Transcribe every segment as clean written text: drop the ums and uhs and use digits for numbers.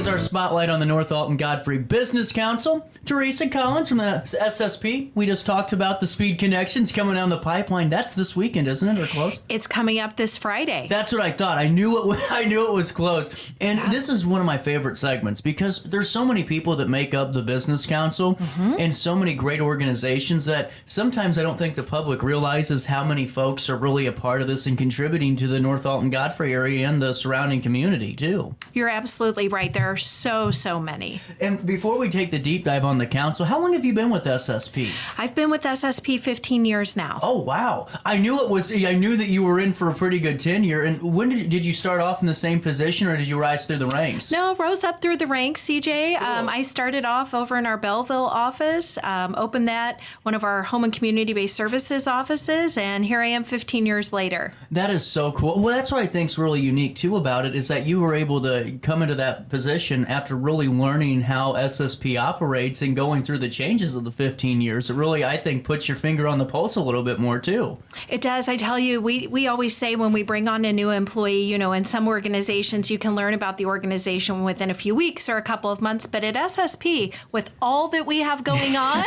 is our spotlight on the North Alton Godfrey Business Council. Teresa Collins from the SSP. We just talked about the speed connections coming down the pipeline. That's this weekend, isn't it, or close? It's coming up this Friday. That's what I thought. I knew it was close. And this is one of my favorite segments because there's so many people that make up the Business Council and so many great organizations that sometimes I don't think the public realizes how many folks are really a part of this and contributing to the North Alton Godfrey area and the surrounding community too. You're absolutely right. There are so many. And before we take the deep dive on the council, how long have you been with SSP? I've been with SSP 15 years now. Oh, wow. I knew that you were in for a pretty good tenure. And when did you start off in the same position or did you rise through the ranks? No, rose up through the ranks, CJ. Cool. I started off over in our Belleville office, opened that, one of our home and community-based services offices, and here I am 15 years later. That is so cool. Well, that's what I think is really unique, too, about it, is that you were able to come into that position after really learning how SSP operates and going through the changes of the 15 years. It really, I think, puts your finger on the pulse a little bit more, too. It does. I tell you, we always say when we bring on a new employee, in some organizations, you can learn about the organization within a few weeks or a couple of months. But at SSP, with all that we have going on,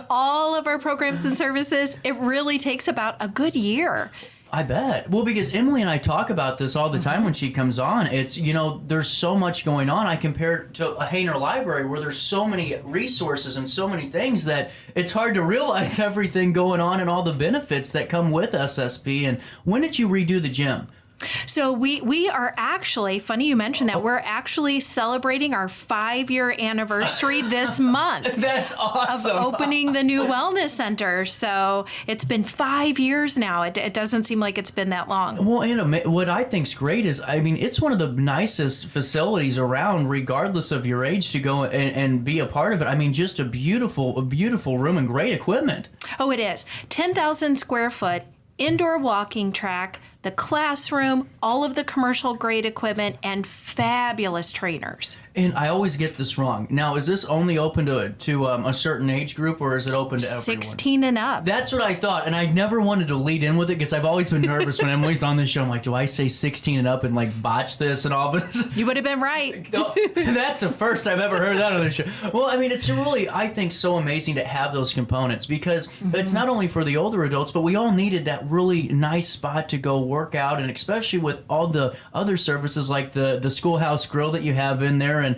all of our programs and services, it really takes about a good year. I bet. Well, because Emily and I talk about this all the time when she comes on. It's, there's so much going on. I compare it to a Hainer library where there's so many resources and so many things that it's hard to realize everything going on and all the benefits that come with SSP. And when did you redo the gym? So we are actually, funny you mentioned that, we're actually celebrating our 5-year anniversary this month. That's awesome. Of opening the new wellness center. So it's been 5 years now. It doesn't seem like it's been that long. Well, and what I think's great is, it's one of the nicest facilities around, regardless of your age, to go and be a part of it. Just a beautiful room and great equipment. Oh, it is. 10,000 square foot indoor walking track, the classroom, all of the commercial grade equipment, and fabulous trainers. And I always get this wrong. Now, is this only open to a certain age group, or is it open to everyone? 16 and up. That's what I thought, and I never wanted to lead in with it because I've always been nervous when Emily's on the show. I'm like, do I say 16 and up and botch this and all this? You would have been right. That's the first I've ever heard that on the show. Well, it's really, I think, so amazing to have those components because it's not only for the older adults, but we all needed that really nice spot to go work out, and especially with all the other services like the schoolhouse grill that you have in there and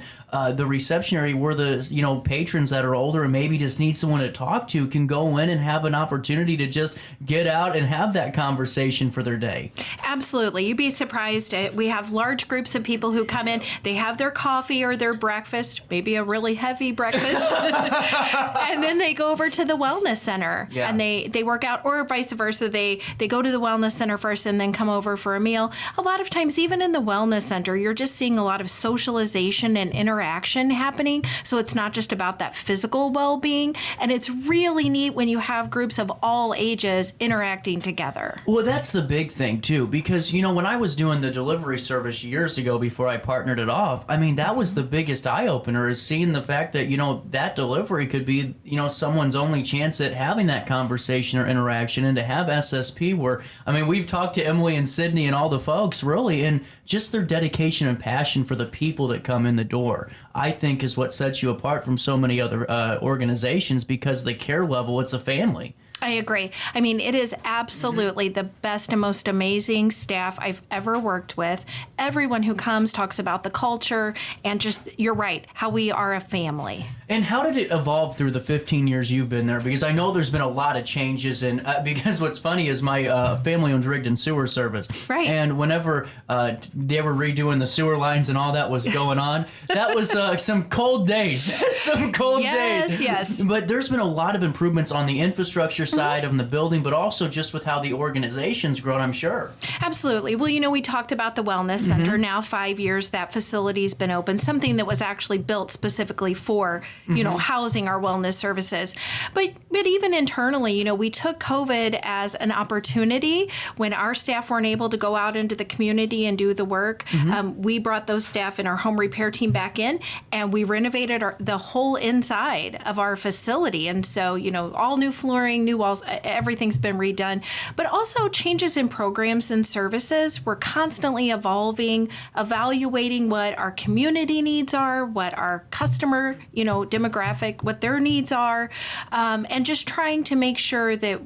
the reception area where the patrons that are older and maybe just need someone to talk to can go in and have an opportunity to just get out and have that conversation for their day. Absolutely. You'd be surprised. We have large groups of people who come in. They have their coffee or their breakfast, maybe a really heavy breakfast, and then they go over to the wellness center and they work out, or vice versa. They go to the wellness center first and then come over for a meal. A lot of times, even in the wellness center, you're just seeing a lot of socialization and interaction happening. So it's not just about that physical well-being. And it's really neat when you have groups of all ages interacting together. Well, that's the big thing, too, because, when I was doing the delivery service years ago before I partnered it off, that was the biggest eye-opener, is seeing the fact that, that delivery could be, someone's only chance at having that conversation or interaction, and to have SSP where, we've talked to Emily and Sydney and all the folks, really, and just their dedication and passion for the people that come in the door, I think is what sets you apart from so many other organizations, because the care level, it's a family. I agree. It is absolutely the best and most amazing staff I've ever worked with. Everyone who comes talks about the culture and just, you're right, how we are a family. And how did it evolve through the 15 years you've been there? Because I know there's been a lot of changes, and because what's funny is my family owns Rigdon Sewer Service. Right. And whenever they were redoing the sewer lines and all that was going on, that was some cold days. Some cold days. Yes. But there's been a lot of improvements on the infrastructure side of the building, but also just with how the organization's grown, I'm sure. Absolutely. Well, we talked about the Wellness Center. Now 5 years that facility's been open, something that was actually built specifically for, housing our wellness services. But even internally, we took COVID as an opportunity when our staff weren't able to go out into the community and do the work. We brought those staff and our home repair team back in, and we renovated the whole inside of our facility. And so, all new flooring, new everything's been redone, but also changes in programs and services. We're constantly evolving, evaluating what our community needs are, what our customer, demographic, what their needs are, and just trying to make sure that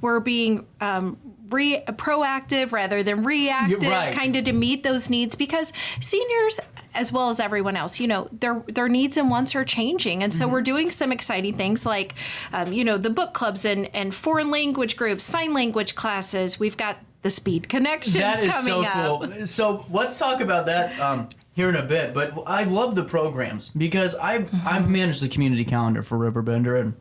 we're being proactive rather than reactive, right, kind of to meet those needs, because seniors, as well as everyone else, their needs and wants are changing. And so we're doing some exciting things like, the book clubs and foreign language groups, sign language classes. We've got the Speed Connections that is coming so up. Cool. So let's talk about that here in a bit. But I love the programs because I've managed the community calendar for Riverbender, and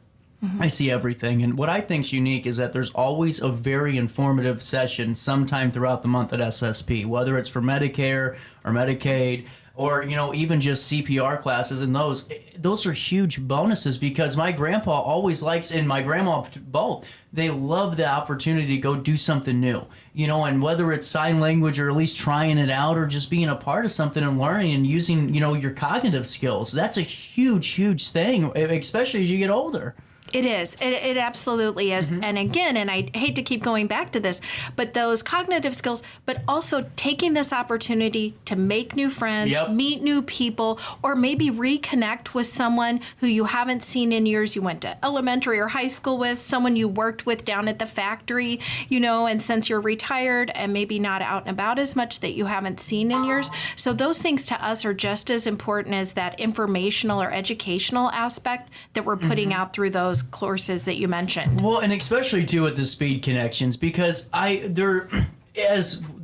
I see everything. And what I think's unique is that there's always a very informative session sometime throughout the month at SSP, whether it's for Medicare or Medicaid, or even just CPR classes, and those are huge bonuses, because my grandpa always likes, and my grandma both, they love the opportunity to go do something new, and whether it's sign language or at least trying it out or just being a part of something and learning and using your cognitive skills. That's a huge thing, especially as you get older. It is. It absolutely is. And again, and I hate to keep going back to this, but those cognitive skills, but also taking this opportunity to make new friends, meet new people, or maybe reconnect with someone who you haven't seen in years. You went to elementary or high school with, someone you worked with down at the factory, and since you're retired and maybe not out and about as much, that you haven't seen in years. So those things to us are just as important as that informational or educational aspect that we're putting out through those courses that you mentioned. Well, and especially too with the Speed Connections, because as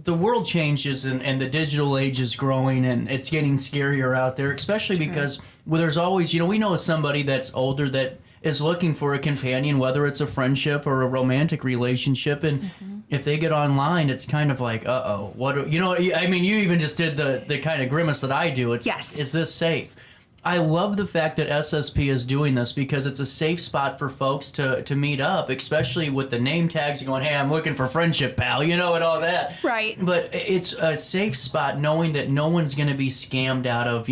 the world changes and the digital age is growing and it's getting scarier out there, especially because there's always, we know somebody that's older that is looking for a companion, whether it's a friendship or a romantic relationship, and if they get online, it's kind of like, what? You even just did the kind of grimace that I do. It's, yes. Is this safe? I love the fact that SSP is doing this, because it's a safe spot for folks to meet up, especially with the name tags and going, hey, I'm looking for friendship, pal, and all that. Right. But it's a safe spot knowing that no one's going to be scammed out of,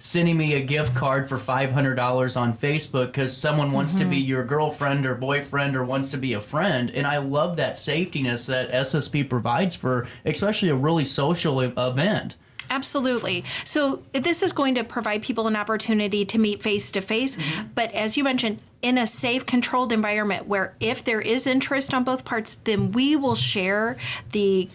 sending me a gift card for $500 on Facebook because someone wants to be your girlfriend or boyfriend or wants to be a friend. And I love that safetiness that SSP provides for especially a really social event. Absolutely. So this is going to provide people an opportunity to meet face to face, but as you mentioned, in a safe, controlled environment where if there is interest on both parts, then we will share the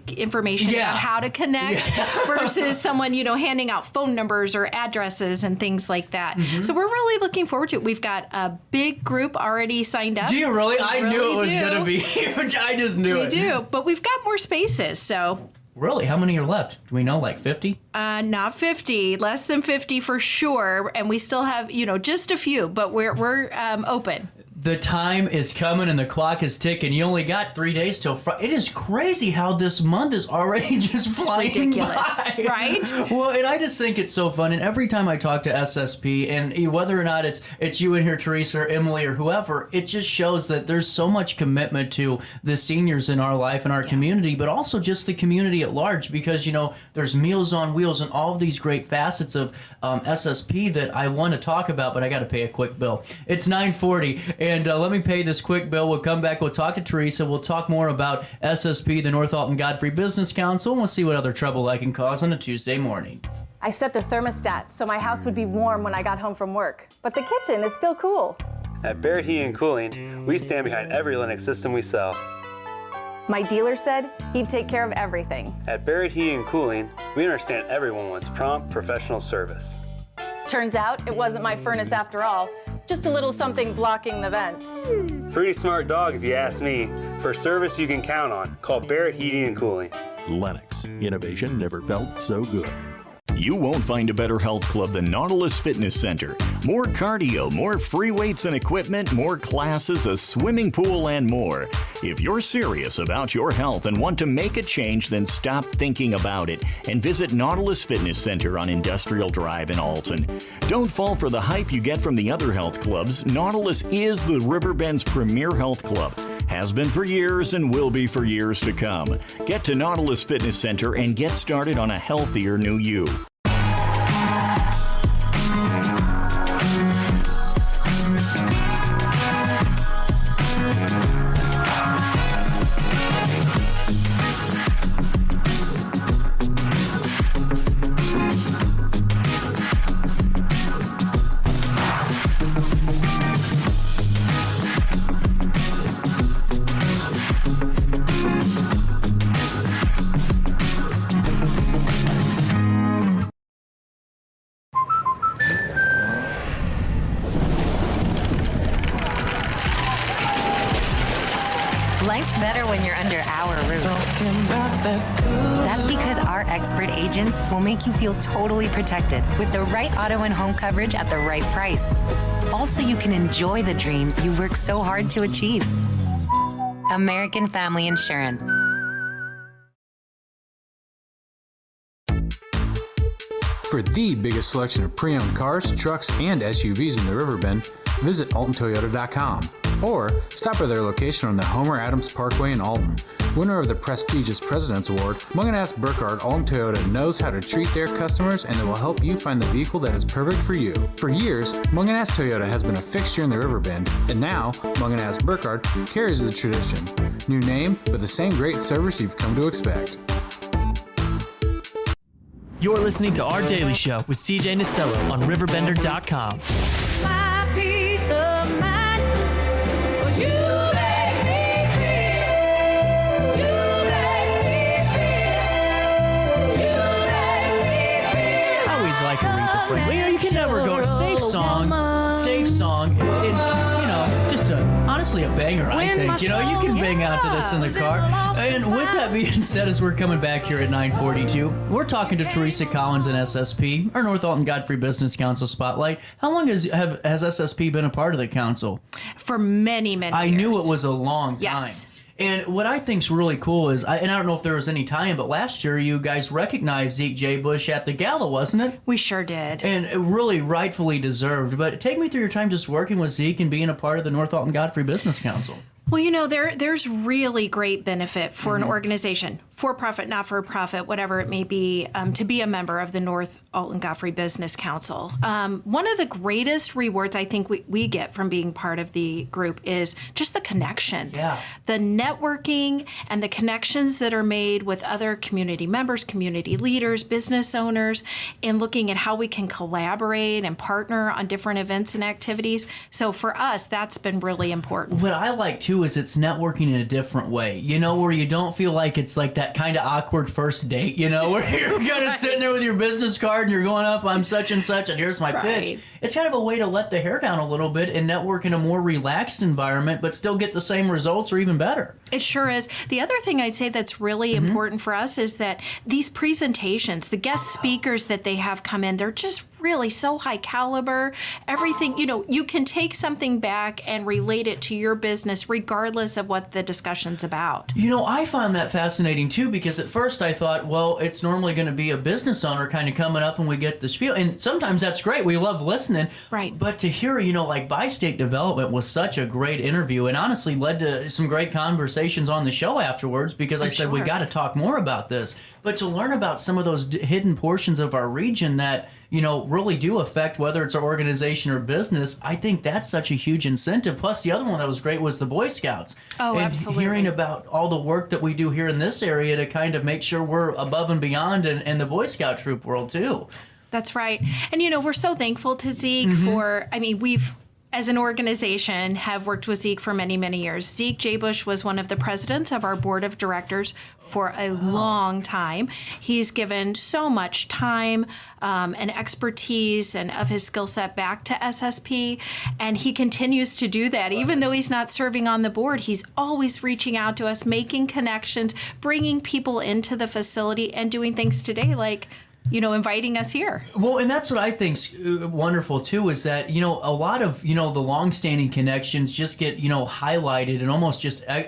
information about how to connect versus someone, handing out phone numbers or addresses and things like that. So we're really looking forward to it. We've got a big group already signed up. Do you really? I really knew it was going to be huge. I just knew it. We do, but we've got more spaces, so... Really? How many are left? Do we know, like 50? Not 50, less than 50 for sure. And we still have, just a few, but we're open. The time is coming and the clock is ticking. You only got 3 days till Friday. It is crazy how this month is already just flying ridiculous, by. Right? Well, and I just think it's so fun. And every time I talk to SSP, and whether or not it's you in here, Teresa, or Emily, or whoever, it just shows that there's so much commitment to the seniors in our life and our community, but also just the community at large, because, there's Meals on Wheels and all of these great facets of SSP that I want to talk about, but I got to pay a quick bill. It's 9:40. And let me pay this quick bill. We'll come back. We'll talk to Teresa. We'll talk more about SSP, the North Alton Godfrey Business Council, and we'll see what other trouble I can cause on a Tuesday morning. I set the thermostat so my house would be warm when I got home from work, but the kitchen is still cool. At Barrett Heating and Cooling, we stand behind every Lennox system we sell. My dealer said he'd take care of everything. At Barrett Heating and Cooling, we understand everyone wants prompt, professional service. Turns out it wasn't my furnace after all, just a little something blocking the vent. Pretty smart dog if you ask me. For service you can count on, call Barrett Heating and Cooling. Lennox, innovation never felt so good. You won't find a better health club than Nautilus Fitness Center. More cardio, more free weights and equipment, more classes, a swimming pool, and more. If you're serious about your health and want to make a change, then stop thinking about it and visit Nautilus Fitness Center on Industrial Drive in Alton. Don't fall for the hype you get from the other health clubs. Nautilus is the Riverbend's premier health club. Has been for years and will be for years to come. Get to Nautilus Fitness Center and get started on a healthier new you. when you're under our roof. That's because our expert agents will make you feel totally protected with the right auto and home coverage at the right price. Also, you can enjoy the dreams you've worked so hard to achieve. American Family Insurance. For the biggest selection of pre-owned cars, trucks, and SUVs in the Riverbend, visit AltonToyota.com or stop by their location on the Homer Adams Parkway in Alton. Winner of the prestigious President's Award, Munganast Burkhardt Alton Toyota knows how to treat their customers, and they will help you find the vehicle that is perfect for you. For years, Munganast Toyota has been a fixture in the Riverbend, and now Munganast Burkhardt carries the tradition. New name, but the same great service you've come to expect. You're listening to Our Daily Show with CJ Nasello on RiverBender.com. My peace of mind, 'cause you make me feel, you make me feel, you make me feel. I always like Aretha Franklin. You can never go safe song, and just honestly a banger. I think you can bang out to this in the car. And with that being said, as we're coming back here at 9:42, we're talking to Teresa Collins and SSP, our North Alton Godfrey Business Council Spotlight. How long has SSP been a part of the council? For many, many years. I knew it was a long time. Yes. And what I think's really cool is, and I don't know if there was any time, but last year you guys recognized Zeke J. Bush at the gala, wasn't it? We sure did. And it really rightfully deserved. But take me through your time just working with Zeke and being a part of the North Alton Godfrey Business Council. Well, there's really great benefit for an organization, for-profit, not-for-profit, whatever it may be, to be a member of the North Alton Godfrey Business Council. One of the greatest rewards I think we get from being part of the group is just the connections, the networking and the connections that are made with other community members, community leaders, business owners, and looking at how we can collaborate and partner on different events and activities. So for us, that's been really important. What I like, too, is it's networking in a different way, where you don't feel like it's like that kind of awkward first date, where you're kind of sitting there with your business card and you're going up, I'm such and such, and here's my pitch. It's kind of a way to let the hair down a little bit and network in a more relaxed environment, but still get the same results or even better. It sure is. The other thing I'd say that's really important for us is that these presentations, the guest speakers that they have come in, they're just really so high caliber. Everything, you can take something back and relate it to your business regardless of what the discussion's about. I found that fascinating too, because at first I thought, well, it's normally going to be a business owner kind of coming up and we get the spiel. And sometimes that's great. We love listening. Right. But to hear, like Bi-State Development was such a great interview and honestly led to some great conversations on the show afterwards, because I said, we got to talk more about this. But to learn about some of those hidden portions of our region that, really do affect whether it's our organization or business, I think that's such a huge incentive. Plus, the other one that was great was the Boy Scouts. Oh, and absolutely. Hearing about all the work that we do here in this area to kind of make sure we're above and beyond in the Boy Scout troop world, too. That's right. And, we're so thankful to Zeke we've, as an organization, have worked with Zeke for many, many years. Zeke J. Bush was one of the presidents of our board of directors for a long time. He's given so much time and expertise and of his skill set back to SSP, and he continues to do that. Even though he's not serving on the board, he's always reaching out to us, making connections, bringing people into the facility, and doing things today like inviting us here. Well, and that's what I think's wonderful too, is that, a lot of, the longstanding connections just get, highlighted and almost just, I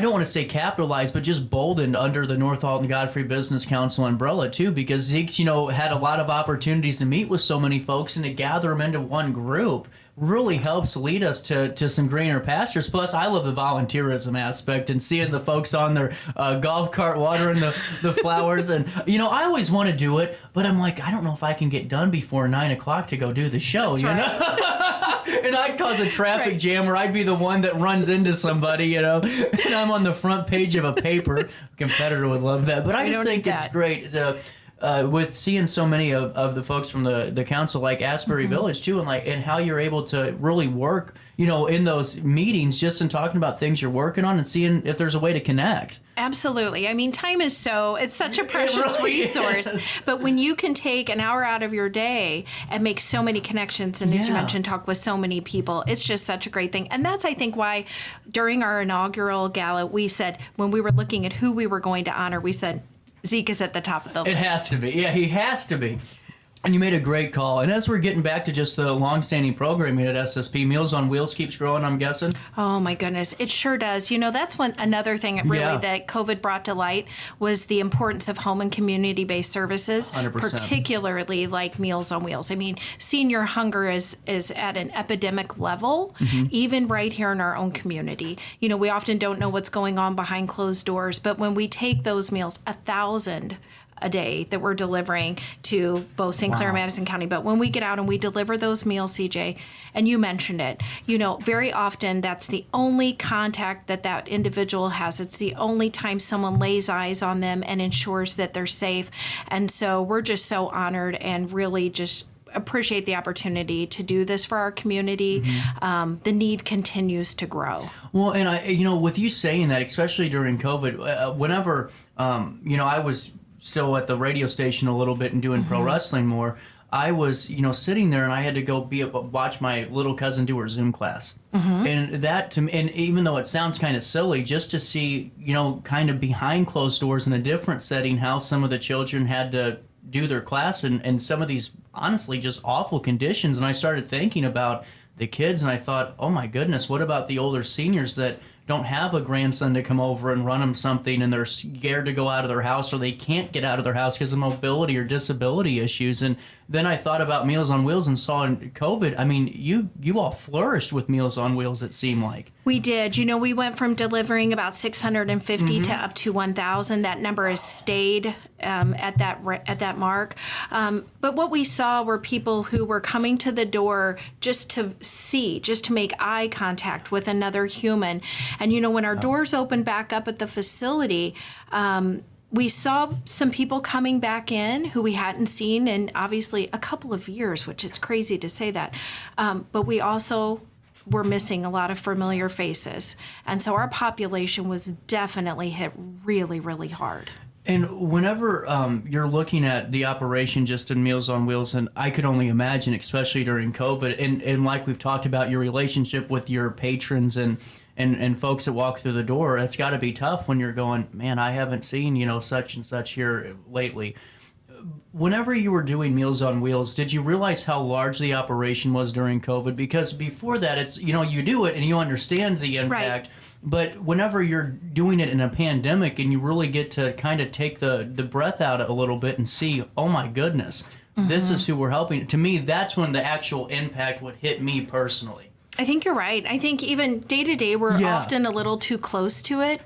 don't want to say capitalized, but just boldened under the North Alton Godfrey Business Council umbrella too, because Zeke's, had a lot of opportunities to meet with so many folks and to gather them into one group really helps lead us to some greener pastures. Plus, I love the volunteerism aspect and seeing the folks on their golf cart watering the flowers. And, I always want to do it, but I'm like, I don't know if I can get done before 9 o'clock to go do the show, That's right. And I'd cause a traffic jam, or I'd be the one that runs into somebody, and I'm on the front page of a paper. A competitor would love that. But I just think it's great with seeing so many of the folks from the council, like Asbury Village too, and how you're able to really work, in those meetings, just in talking about things you're working on and seeing if there's a way to connect. Absolutely. I mean, time is it's such a precious resource. But when you can take an hour out of your day and make so many connections, and as you mentioned, talk with so many people, it's just such a great thing. And that's, I think, why during our inaugural gala, we said, when we were looking at who we were going to honor, we said, Zeke is at the top of the list. It has to be. Yeah, he has to be. And you made a great call. And as we're getting back to just the longstanding programming at SSP, Meals on Wheels keeps growing, I'm guessing? Oh, my goodness. It sure does. That's another thing really that COVID brought to light was the importance of home and community-based services, 100%. Particularly like Meals on Wheels. I mean, senior hunger is at an epidemic level, even right here in our own community. We often don't know what's going on behind closed doors, but when we take those meals, 1,000 a day that we're delivering to both St. Clair and Madison County. But when we get out and we deliver those meals, CJ, and you mentioned it, very often that's the only contact that individual has. It's the only time someone lays eyes on them and ensures that they're safe. And so we're just so honored and really just appreciate the opportunity to do this for our community. The need continues to grow. Well, and with you saying that, especially during COVID, whenever, I was still at the radio station a little bit and doing pro wrestling more, I was, sitting there and I had to go watch my little cousin do her Zoom class. And that, to me, and even though it sounds kind of silly, just to see, kind of behind closed doors in a different setting, how some of the children had to do their class and some of these, honestly, just awful conditions. And I started thinking about the kids and I thought, oh my goodness, what about the older seniors that don't have a grandson to come over and run them something and they're scared to go out of their house or they can't get out of their house because of mobility or disability issues. And then I thought about Meals on Wheels and saw in COVID, I mean, you all flourished with Meals on Wheels, it seemed like. We did. We went from delivering about 650 to up to 1,000. That number has stayed at that mark. But what we saw were people who were coming to the door just to make eye contact with another human. And, when our doors opened back up at the facility, we saw some people coming back in who we hadn't seen in obviously a couple of years, which it's crazy to say that. But we also were missing a lot of familiar faces. And so our population was definitely hit really, really hard. And whenever you're looking at the operation just in Meals on Wheels, and I could only imagine, especially during COVID, and like we've talked about your relationship with your patrons and folks that walk through the door, it's got to be tough when you're going, man, I haven't seen, such and such here lately. Whenever you were doing Meals on Wheels, did you realize how large the operation was during COVID? Because before that, it's, you do it and you understand the impact. Right. But whenever you're doing it in a pandemic and you really get to kind of take the breath out a little bit and see, oh my goodness, this is who we're helping. To me, that's when the actual impact would hit me personally. I think you're right. I think even day to day, we're often a little too close to it.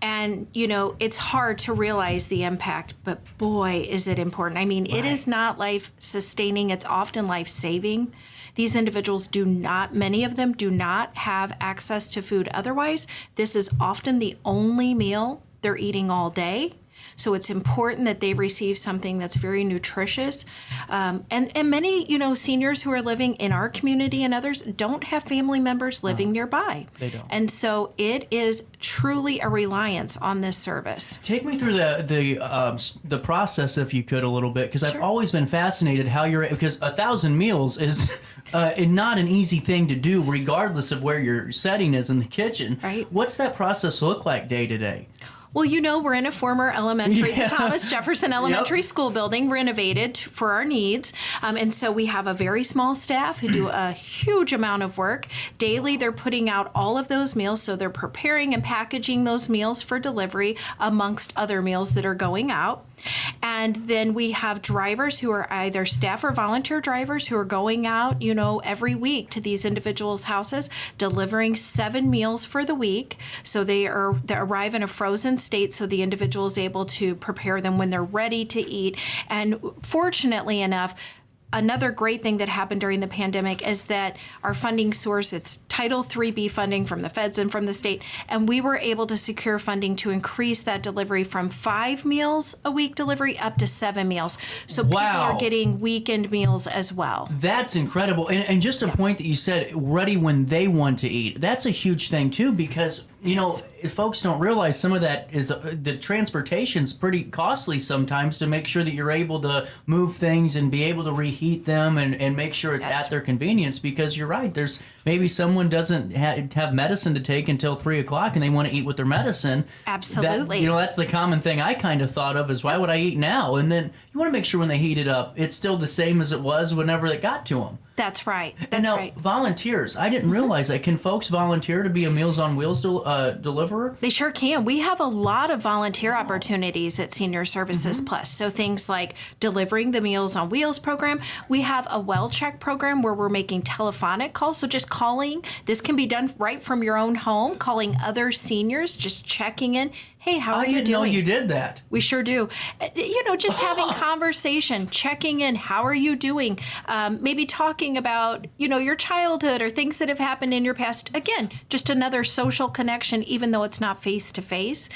And, it's hard to realize the impact, but boy, is it important. I mean, it is not life sustaining. It's often life saving. These individuals many of them do not have access to food otherwise. This is often the only meal they're eating all day. So it's important that they receive something that's very nutritious. And many, seniors who are living in our community and others don't have family members living nearby. They don't. And so it is truly a reliance on this service. Take me through the process, if you could, a little bit, because I've always been fascinated how because 1,000 meals is not an easy thing to do, regardless of where your setting is in the kitchen. Right. What's that process look like day to day? Well, we're in a former elementary, the Thomas Jefferson Elementary School building, renovated for our needs. And so we have a very small staff who do a huge amount of work. Daily, they're putting out all of those meals. So they're preparing and packaging those meals for delivery amongst other meals that are going out. And then we have drivers who are either staff or volunteer drivers who are going out, every week to these individuals' houses, delivering 7 meals for the week. So they arrive in a frozen state so the individual is able to prepare them when they're ready to eat. And fortunately enough, another great thing that happened during the pandemic is that our funding source, it's Title IIIB funding from the feds and from the state, and we were able to secure funding to increase that delivery from 5 meals a week delivery up to 7 meals. So people are getting weekend meals as well. That's incredible. And just a point that you said, ready when they want to eat. That's a huge thing too, because if folks don't realize some of that is the transportation's pretty costly sometimes to make sure that you're able to move things and be able to reheat them and make sure it's at their convenience, because you're right. There's maybe someone doesn't have medicine to take until 3 o'clock and they want to eat with their medicine. Absolutely. That's the common thing I kind of thought of is why would I eat now? And then you want to make sure when they heat it up, it's still the same as it was whenever it got to them. That's right. And now, volunteers. I didn't realize that. Can folks volunteer to be a Meals on Wheels deliverer? They sure can. We have a lot of volunteer opportunities at Senior Services Plus. So things like delivering the Meals on Wheels program. We have a well check program where we're making telephonic calls. So just calling. This can be done right from your own home, calling other seniors, just checking in. Hey, how are you doing? I didn't know you did that. We sure do. Just having conversation, checking in. How are you doing? Maybe talking about, your childhood or things that have happened in your past. Again, just another social connection, even though it's not face-to-face.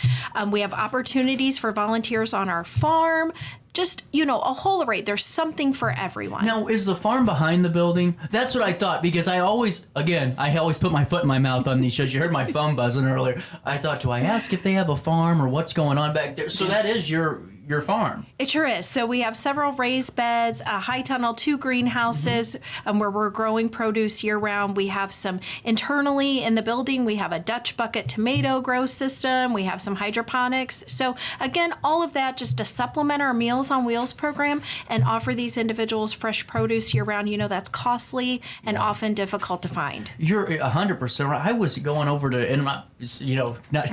We have opportunities for volunteers on our farm. Just, a whole array. There's something for everyone. Now, is the farm behind the building? That's what I thought, because I always put my foot in my mouth on these shows. You heard my phone buzzing earlier. I thought, do I ask if they have a farm or what's going on back there? So that is your farm. It sure is. So we have several raised beds, a high tunnel, 2 greenhouses where we're growing produce year round. We have some internally in the building. We have a Dutch bucket tomato grow system. We have some hydroponics. So again, all of that just to supplement our Meals on Wheels program and offer these individuals fresh produce year round. That's costly and often difficult to find. You're 100% right. I was going over to, and not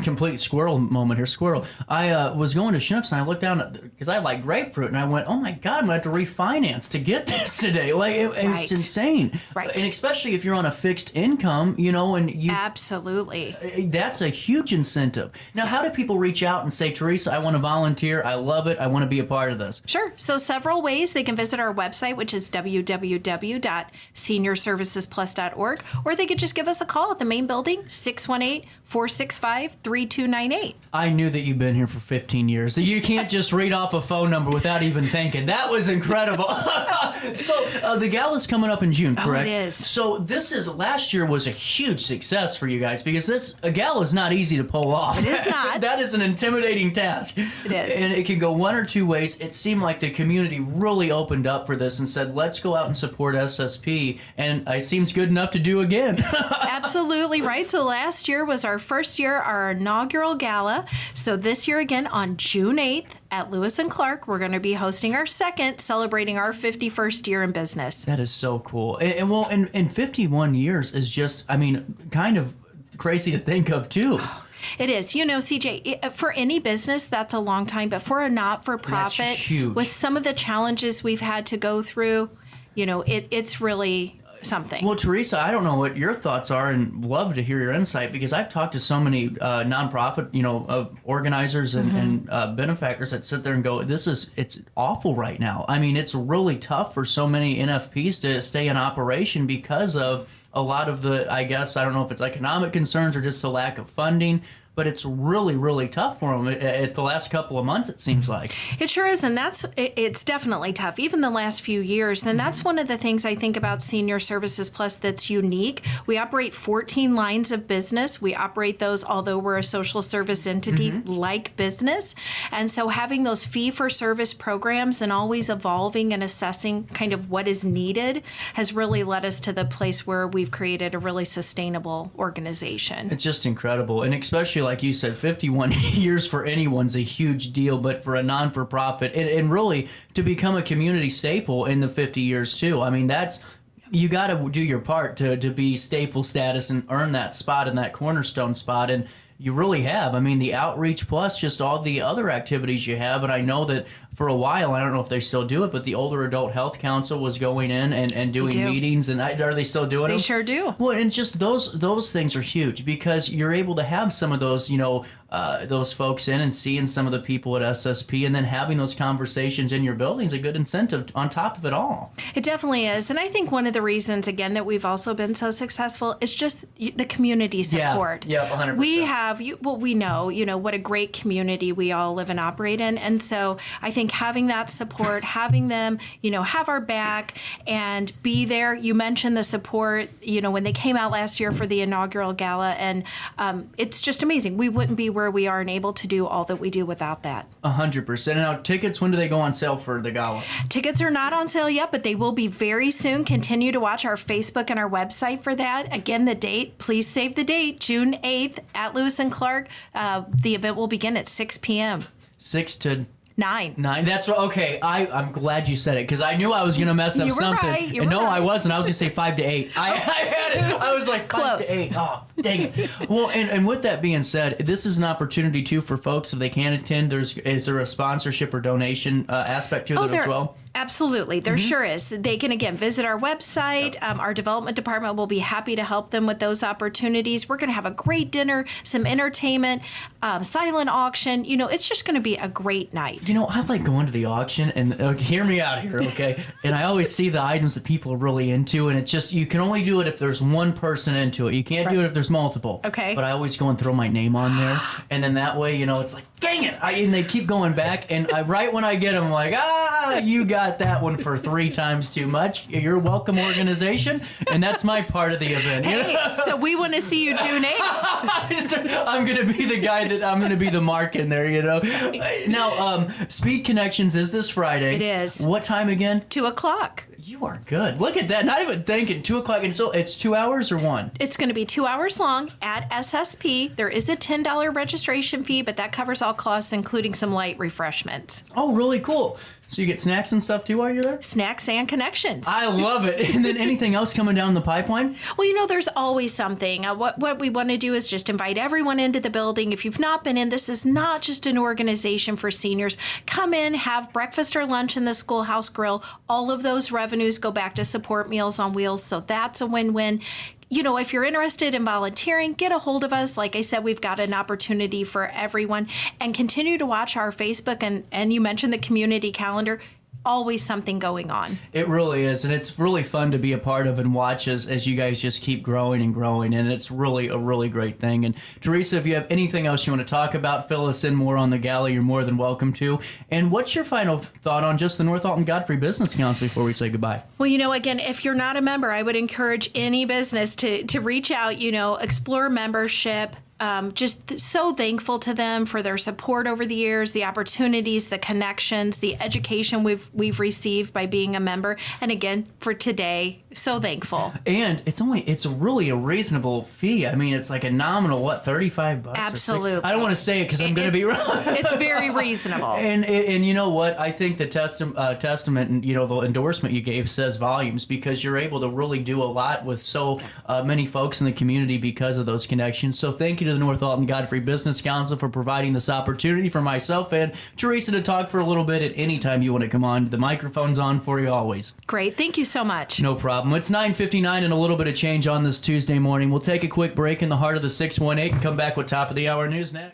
complete squirrel moment here, squirrel. I was going to Schnucks and I looked down because I like grapefruit, and I went, oh my God, I'm going to have to refinance to get this today. Like, it's insane. Right. And especially if you're on a fixed income, and you... Absolutely. That's a huge incentive. Now, how do people reach out and say, Teresa, I want to volunteer, I love it, I want to be a part of this? Sure. So several ways. They can visit our website, which is www.seniorservicesplus.org, or they could just give us a call at the main building, 618-465-3298. I knew that you've been here for 15 years. So you can't just read off a phone number without even thinking. That was incredible. So the gala's coming up in June, correct? Oh, it is. So last year was a huge success for you guys, because a gala is not easy to pull off. It is not. That is an intimidating task. It is. And it can go one or two ways. It seemed like the community really opened up for this and said, let's go out and support SSP. And it seems good enough to do again. Absolutely right. So last year was our first year, our inaugural gala. So this year again on June 8th at Lewis and Clark, we're going to be hosting our second, celebrating our 51st year in business. That is so cool. And 51 years is just, kind of crazy to think of too. It is. CJ, for any business, that's a long time. But for a not-for-profit, with some of the challenges we've had to go through, it's really something. Well, Teresa, I don't know what your thoughts are, and love to hear your insight, because I've talked to so many nonprofit, organizers and benefactors that sit there and go, it's awful right now. It's really tough for so many NFPs to stay in operation because of a lot of the, I don't know if it's economic concerns or just the lack of funding. But it's really, really tough for them at the last couple of months, it seems like. It sure is, and it's definitely tough, even the last few years. And that's one of the things I think about Senior Services Plus that's unique. We operate 14 lines of business. We operate those, although we're a social service entity like business. And so having those fee-for-service programs and always evolving and assessing kind of what is needed has really led us to the place where we've created a really sustainable organization. It's just incredible, and especially like you said, 51 years for anyone's a huge deal, but for a non-for-profit, and really to become a community staple in the 50 years too. You got to do your part to be staple status and earn that spot in that cornerstone spot, and you really have. The outreach plus just all the other activities you have, and I know that for a while, I don't know if they still do it, but the Older Adult Health Council was going in and doing meetings, and are they still doing them? They sure do. Well, and just those things are huge because you're able to have some of those, those folks in and seeing some of the people at SSP, and then having those conversations in your building is a good incentive on top of it all. It definitely is. And I think one of the reasons, again, that we've also been so successful is just the community support. Yeah, 100%. We have, we know, what a great community we all live and operate in. And so I think having that support, having them, have our back and be there. You mentioned the support, when they came out last year for the inaugural gala, and it's just amazing. We wouldn't be where we are and able to do all that we do without that. 100%. Now, tickets, when do they go on sale for the gala? Tickets are not on sale yet, but they will be very soon. Continue to watch our Facebook and our website for that. Again, the date, please save the date, June 8th at Lewis and Clark. The event will begin at 6 p.m. 6 to 9. That's okay. I'm glad you said it because I knew I was going to mess up You were something. right. You And were no, I right. wasn't. I was going to say 5 to 8. I had it. I was like 5 Close. to 8. Oh, dang it. Well, and with that being said, this is an opportunity too for folks if they can attend. Is there a sponsorship or donation aspect to that as well? Absolutely. There sure is. They can, again, visit our website. Our development department will be happy to help them with those opportunities. We're going to have a great dinner, some entertainment, silent auction. It's just going to be a great night. I like going to the auction and hear me out here, okay? And I always see the items that people are really into, and it's just, you can only do it if there's one person into it. You can't do it if there's multiple. Okay. But I always go and throw my name on there, and then that way, it's like, dang it! And they keep going back, and right when I get them, I'm like, you got that one for 3 times too much. You're welcome, organization, and that's my part of the event. Hey, so we want to see you June 8th. I'm going to be the guy I'm going to be the mark in there, Now, Speed Connections is this Friday. It is. What time again? 2 o'clock. You are good. Look at that. Not even thinking. 2 o'clock. And so it's 2 hours or 1? It's going to be 2 hours long at SSP. There is a $10 registration fee, but that covers all costs, including some light refreshments. Oh, really cool. So you get snacks and stuff too while you're there? Snacks and connections. I love it. And then anything else coming down the pipeline? Well, there's always something. What we want to do is just invite everyone into the building. If you've not been in, this is not just an organization for seniors. Come in, have breakfast or lunch in the Schoolhouse Grill. All of those revenues go back to support Meals on Wheels, so that's a win-win. If you're interested in volunteering, get a hold of us. Like I said, we've got an opportunity for everyone. And continue to watch our Facebook, and you mentioned the community calendar. Always something going on. It really is, and it's really fun to be a part of and watch as you guys just keep growing and growing, and it's really a really great thing. And Teresa, if you have anything else you want to talk about, fill us in more on the gala, you're more than welcome to. And what's your final thought on just the North Alton Godfrey Business Council before we say goodbye? Well, again, if you're not a member, I would encourage any business to reach out, explore membership. Just so thankful to them for their support over the years, the opportunities, the connections, the education we've received by being a member. And again, for today, so thankful. And it's really a reasonable fee. I mean, it's like a nominal, $35? Absolutely. I don't want to say it because I'm going to be wrong. It's very reasonable. And you know what? I think the testament and, the endorsement you gave says volumes because you're able to really do a lot with so many folks in the community because of those connections. So thank you to the North Alton Godfrey Business Council for providing this opportunity for myself and Teresa to talk for a little bit at any time you want to come on. The microphone's on for you always. Great. Thank you so much. No problem. It's 9:59 and a little bit of change on this Tuesday morning. We'll take a quick break in the heart of the 618 and come back with top of the hour news next.